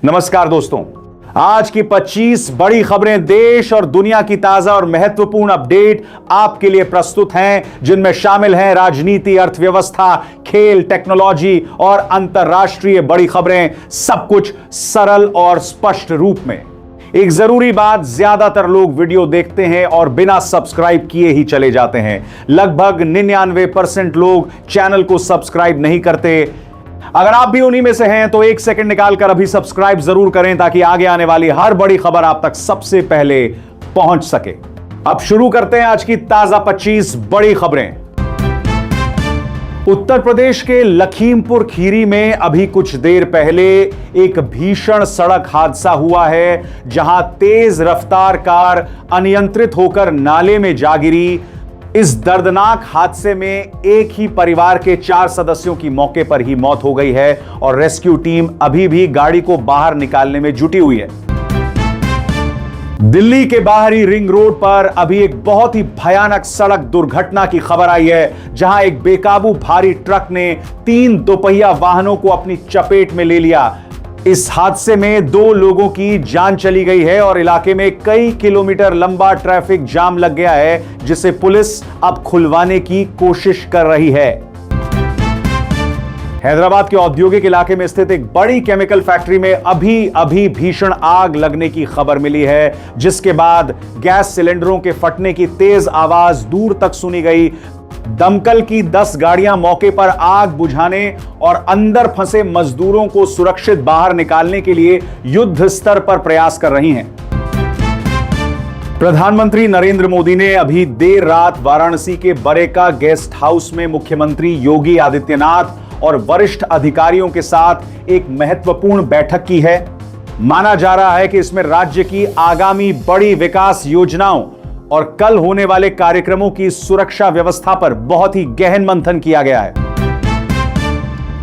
नमस्कार दोस्तों, आज की 25 बड़ी खबरें देश और दुनिया की ताजा और महत्वपूर्ण अपडेट आपके लिए प्रस्तुत हैं, जिनमें शामिल हैं राजनीति, अर्थव्यवस्था, खेल, टेक्नोलॉजी और अंतर्राष्ट्रीय बड़ी खबरें। सब कुछ सरल और स्पष्ट रूप में। एक जरूरी बात, ज्यादातर लोग वीडियो देखते हैं और बिना सब्सक्राइब किए ही चले जाते हैं। लगभग 99% लोग चैनल को सब्सक्राइब नहीं करते। अगर आप भी उन्हीं में से हैं तो एक सेकंड निकालकर अभी सब्सक्राइब जरूर करें ताकि आगे आने वाली हर बड़ी खबर आप तक सबसे पहले पहुंच सके। अब शुरू करते हैं आज की ताजा 25 बड़ी खबरें। उत्तर प्रदेश के लखीमपुर खीरी में अभी कुछ देर पहले एक भीषण सड़क हादसा हुआ है, जहां तेज रफ्तार कार अनियंत्रित होकर नाले में जा गिरी। इस दर्दनाक हादसे में एक ही परिवार के 4 सदस्यों की मौके पर ही मौत हो गई है और रेस्क्यू टीम अभी भी गाड़ी को बाहर निकालने में जुटी हुई है। दिल्ली के बाहरी रिंग रोड पर अभी एक बहुत ही भयानक सड़क दुर्घटना की खबर आई है, जहां एक बेकाबू भारी ट्रक ने 3 दोपहिया वाहनों को अपनी चपेट में ले लिया। इस हादसे में 2 लोगों की जान चली गई है और इलाके में कई किलोमीटर लंबा ट्रैफिक जाम लग गया है, जिसे पुलिस अब खुलवाने की कोशिश कर रही है। हैदराबाद के औद्योगिक इलाके में स्थित एक बड़ी केमिकल फैक्ट्री में अभी भीषण आग लगने की खबर मिली है, जिसके बाद गैस सिलेंडरों के फटने की तेज आवाज दूर तक सुनी गई। दमकल की 10 गाड़ियां मौके पर आग बुझाने और अंदर फंसे मजदूरों को सुरक्षित बाहर निकालने के लिए युद्ध स्तर पर प्रयास कर रही हैं। प्रधानमंत्री नरेंद्र मोदी ने अभी देर रात वाराणसी के बरेका गेस्ट हाउस में मुख्यमंत्री योगी आदित्यनाथ और वरिष्ठ अधिकारियों के साथ एक महत्वपूर्ण बैठक की है। माना जा रहा है कि इसमें राज्य की आगामी बड़ी विकास योजनाओं और कल होने वाले कार्यक्रमों की सुरक्षा व्यवस्था पर बहुत ही गहन मंथन किया गया है।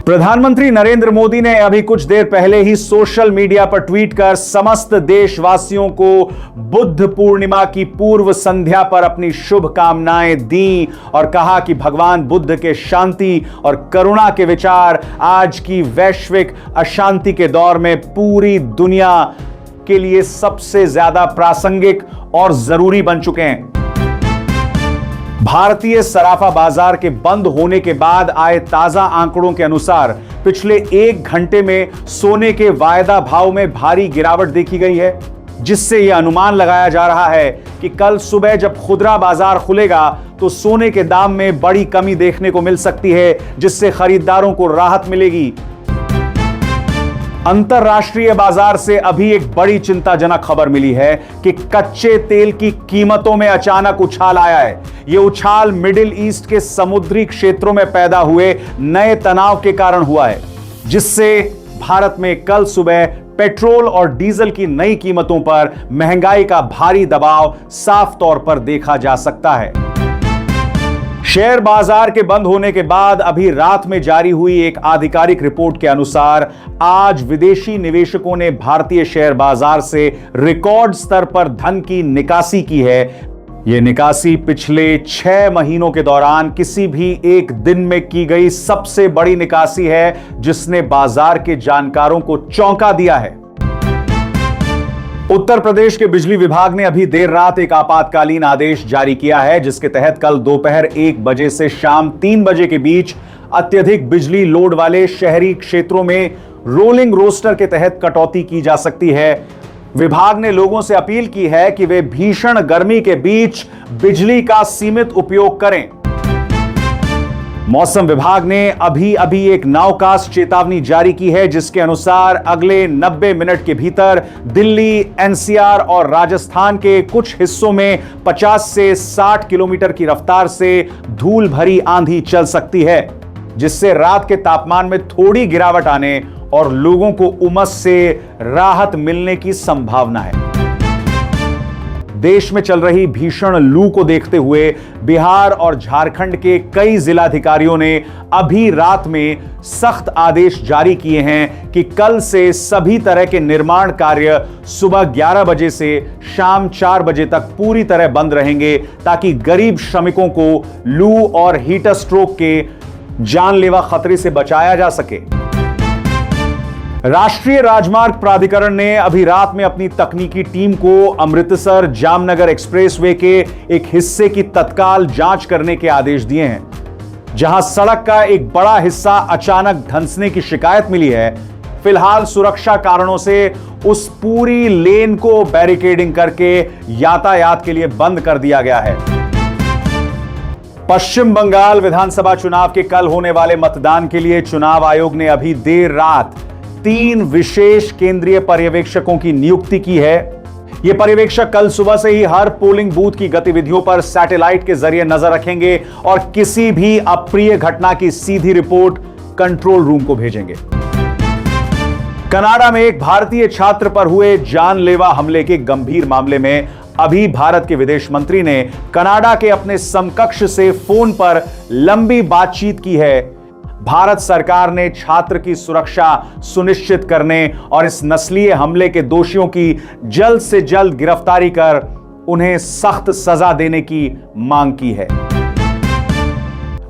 प्रधानमंत्री नरेंद्र मोदी ने अभी कुछ देर पहले ही सोशल मीडिया पर ट्वीट कर समस्त देशवासियों को बुद्ध पूर्णिमा की पूर्व संध्या पर अपनी शुभकामनाएं दी और कहा कि भगवान बुद्ध के शांति और करुणा के विचार आज की वैश्विक अशांति के दौर में पूरी दुनिया के लिए सबसे ज्यादा प्रासंगिक और जरूरी बन चुके हैं। भारतीय सराफा बाजार के बंद होने के बाद आए ताजा आंकड़ों के अनुसार पिछले 1 घंटे में सोने के वायदा भाव में भारी गिरावट देखी गई है, जिससे यह अनुमान लगाया जा रहा है कि कल सुबह जब खुदरा बाजार खुलेगा तो सोने के दाम में बड़ी कमी देखने को मिल सकती है, जिससे खरीदारों को राहत मिलेगी। अंतरराष्ट्रीय बाजार से अभी एक बड़ी चिंताजनक खबर मिली है कि कच्चे तेल की कीमतों में अचानक उछाल आया है। यह उछाल मिडिल ईस्ट के समुद्री क्षेत्रों में पैदा हुए नए तनाव के कारण हुआ है, जिससे भारत में कल सुबह पेट्रोल और डीजल की नई कीमतों पर महंगाई का भारी दबाव साफ तौर पर देखा जा सकता है। शेयर बाजार के बंद होने के बाद अभी रात में जारी हुई एक आधिकारिक रिपोर्ट के अनुसार आज विदेशी निवेशकों ने भारतीय शेयर बाजार से रिकॉर्ड स्तर पर धन की निकासी की है। यह निकासी पिछले 6 महीनों के दौरान किसी भी एक दिन में की गई सबसे बड़ी निकासी है, जिसने बाजार के जानकारों को चौंका दिया है। उत्तर प्रदेश के बिजली विभाग ने अभी देर रात एक आपातकालीन आदेश जारी किया है, जिसके तहत कल दोपहर 1 बजे से शाम 3 बजे के बीच अत्यधिक बिजली लोड वाले शहरी क्षेत्रों में रोलिंग रोस्टर के तहत कटौती की जा सकती है। विभाग ने लोगों से अपील की है कि वे भीषण गर्मी के बीच बिजली का सीमित उपयोग करें। मौसम विभाग ने अभी एक नावकास्ट चेतावनी जारी की है, जिसके अनुसार अगले 90 मिनट के भीतर दिल्ली, एनसीआर और राजस्थान के कुछ हिस्सों में 50 से 60 किलोमीटर की रफ्तार से धूल भरी आंधी चल सकती है, जिससे रात के तापमान में थोड़ी गिरावट आने और लोगों को उमस से राहत मिलने की संभावना है। देश में चल रही भीषण लू को देखते हुए बिहार और झारखंड के कई जिलाधिकारियों ने अभी रात में सख्त आदेश जारी किए हैं कि कल से सभी तरह के निर्माण कार्य सुबह 11 बजे से शाम 4 बजे तक पूरी तरह बंद रहेंगे, ताकि गरीब श्रमिकों को लू और हीट स्ट्रोक के जानलेवा खतरे से बचाया जा सके। राष्ट्रीय राजमार्ग प्राधिकरण ने अभी रात में अपनी तकनीकी टीम को अमृतसर जामनगर एक्सप्रेसवे के एक हिस्से की तत्काल जांच करने के आदेश दिए हैं, जहां सड़क का एक बड़ा हिस्सा अचानक धंसने की शिकायत मिली है। फिलहाल सुरक्षा कारणों से उस पूरी लेन को बैरिकेडिंग करके यातायात के लिए बंद कर दिया गया है। पश्चिम बंगाल विधानसभा चुनाव के कल होने वाले मतदान के लिए चुनाव आयोग ने अभी देर रात 3 विशेष केंद्रीय पर्यवेक्षकों की नियुक्ति की है। ये पर्यवेक्षक कल सुबह से ही हर पोलिंग बूथ की गतिविधियों पर सैटेलाइट के जरिए नजर रखेंगे और किसी भी अप्रिय घटना की सीधी रिपोर्ट कंट्रोल रूम को भेजेंगे। कनाडा में एक भारतीय छात्र पर हुए जानलेवा हमले के गंभीर मामले में अभी भारत के विदेश मंत्री ने कनाडा के अपने समकक्ष से फोन पर लंबी बातचीत की है। भारत सरकार ने छात्र की सुरक्षा सुनिश्चित करने और इस नस्लीय हमले के दोषियों की जल्द से जल्द गिरफ्तारी कर उन्हें सख्त सजा देने की मांग की है।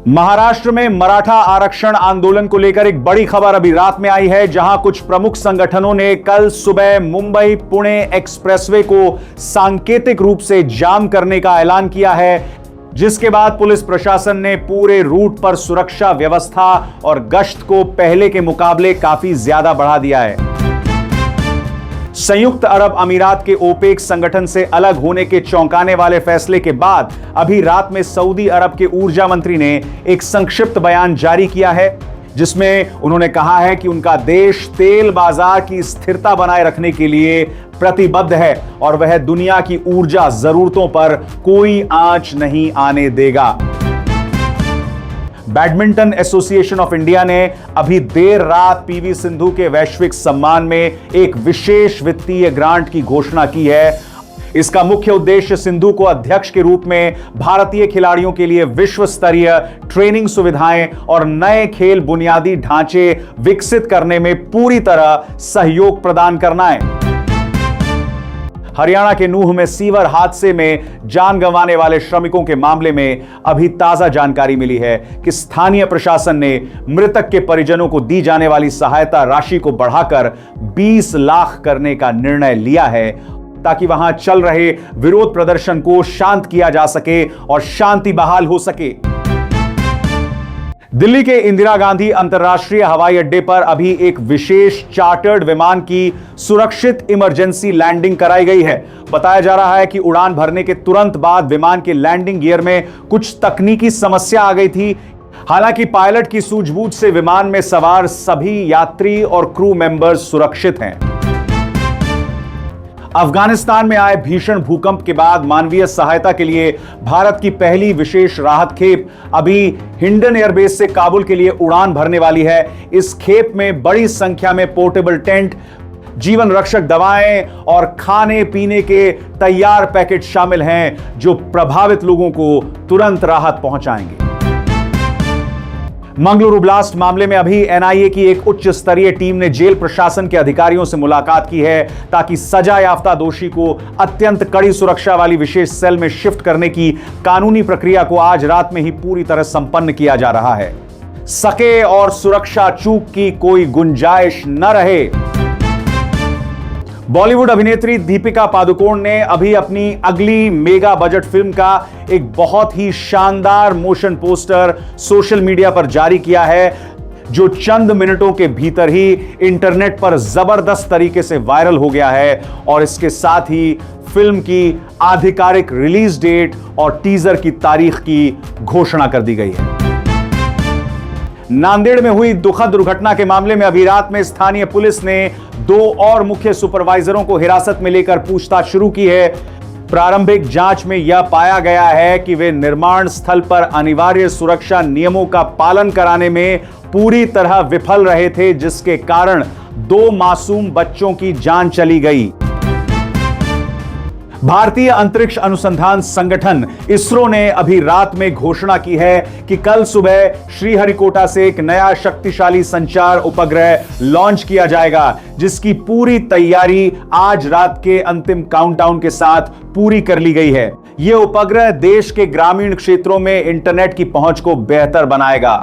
महाराष्ट्र में मराठा आरक्षण आंदोलन को लेकर एक बड़ी खबर अभी रात में आई है, जहां कुछ प्रमुख संगठनों ने कल सुबह मुंबई पुणे एक्सप्रेसवे को सांकेतिक रूप से जाम करने का ऐलान किया है, जिसके बाद पुलिस प्रशासन ने पूरे रूट पर सुरक्षा व्यवस्था और गश्त को पहले के मुकाबले काफी ज्यादा बढ़ा दिया है। संयुक्त अरब अमीरात के ओपेक संगठन से अलग होने के चौंकाने वाले फैसले के बाद अभी रात में सऊदी अरब के ऊर्जा मंत्री ने एक संक्षिप्त बयान जारी किया है, जिसमें उन्होंने कहा है कि उनका देश तेल बाजार की स्थिरता बनाए रखने के लिए प्रतिबद्ध है और वह दुनिया की ऊर्जा जरूरतों पर कोई आंच नहीं आने देगा। बैडमिंटन एसोसिएशन ऑफ इंडिया ने अभी देर रात पीवी सिंधु के वैश्विक सम्मान में एक विशेष वित्तीय ग्रांट की घोषणा की है। इसका मुख्य उद्देश्य सिंधु को अध्यक्ष के रूप में भारतीय खिलाड़ियों के लिए विश्व स्तरीय ट्रेनिंग सुविधाएं और नए खेल बुनियादी ढांचे विकसित करने में पूरी तरह सहयोग प्रदान करना है। हरियाणा के नूह में सीवर हादसे में जान गंवाने वाले श्रमिकों के मामले में अभी ताजा जानकारी मिली है कि स्थानीय प्रशासन ने मृतक के परिजनों को दी जाने वाली सहायता राशि को बढ़ाकर 20 लाख करने का निर्णय लिया है, ताकि वहां चल रहे विरोध प्रदर्शन को शांत किया जा सके और शांति बहाल हो सके। दिल्ली के इंदिरा गांधी अंतर्राष्ट्रीय हवाई अड्डे पर अभी एक विशेष चार्टर्ड विमान की सुरक्षित इमरजेंसी लैंडिंग कराई गई है। बताया जा रहा है कि उड़ान भरने के तुरंत बाद विमान के लैंडिंग गियर में कुछ तकनीकी समस्या आ गई थी। हालांकि पायलट की सूझबूझ से विमान में सवार सभी यात्री और क्रू मेंबर्स सुरक्षित हैं। अफगानिस्तान में आए भीषण भूकंप के बाद मानवीय सहायता के लिए भारत की पहली विशेष राहत खेप अभी हिंडन एयरबेस से काबुल के लिए उड़ान भरने वाली है। इस खेप में बड़ी संख्या में पोर्टेबल टेंट, जीवन रक्षक दवाएं और खाने पीने के तैयार पैकेट शामिल हैं, जो प्रभावित लोगों को तुरंत राहत पहुंचाएंगे। मंगलुरु ब्लास्ट मामले में अभी एनआईए की एक उच्च स्तरीय टीम ने जेल प्रशासन के अधिकारियों से मुलाकात की है, ताकि सजा याफ्ता दोषी को अत्यंत कड़ी सुरक्षा वाली विशेष सेल में शिफ्ट करने की कानूनी प्रक्रिया को आज रात में ही पूरी तरह संपन्न किया जा रहा है। सके और सुरक्षा चूक की कोई गुंजाइश न रहे। बॉलीवुड अभिनेत्री दीपिका पादुकोण ने अभी अपनी अगली मेगा बजट फिल्म का एक बहुत ही शानदार मोशन पोस्टर सोशल मीडिया पर जारी किया है, जो चंद मिनटों के भीतर ही इंटरनेट पर जबरदस्त तरीके से वायरल हो गया है और इसके साथ ही फिल्म की आधिकारिक रिलीज डेट और टीजर की तारीख की घोषणा कर दी गई है। नांदेड़ में हुई दुखद दुर्घटना के मामले में अभी रात में स्थानीय पुलिस ने 2 और मुख्य सुपरवाइजरों को हिरासत में लेकर पूछताछ शुरू की है। प्रारंभिक जांच में यह पाया गया है कि वे निर्माण स्थल पर अनिवार्य सुरक्षा नियमों का पालन कराने में पूरी तरह विफल रहे थे, जिसके कारण 2 मासूम बच्चों की जान चली गई। भारतीय अंतरिक्ष अनुसंधान संगठन इसरो ने अभी रात में घोषणा की है कि कल सुबह श्रीहरिकोटा से एक नया शक्तिशाली संचार उपग्रह लॉन्च किया जाएगा, जिसकी पूरी तैयारी आज रात के अंतिम काउंटडाउन के साथ पूरी कर ली गई है। यह उपग्रह देश के ग्रामीण क्षेत्रों में इंटरनेट की पहुंच को बेहतर बनाएगा।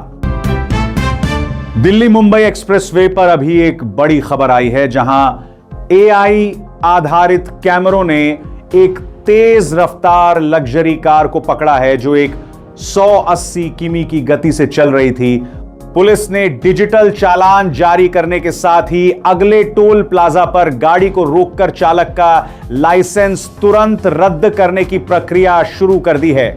दिल्ली मुंबई एक्सप्रेसवे पर अभी एक बड़ी खबर आई है, जहां एआई आधारित कैमरों ने एक तेज रफ्तार लग्जरी कार को पकड़ा है जो एक 180 किमी की गति से चल रही थी। पुलिस ने डिजिटल चालान जारी करने के साथ ही अगले टोल प्लाजा पर गाड़ी को रोककर चालक का लाइसेंस तुरंत रद्द करने की प्रक्रिया शुरू कर दी है।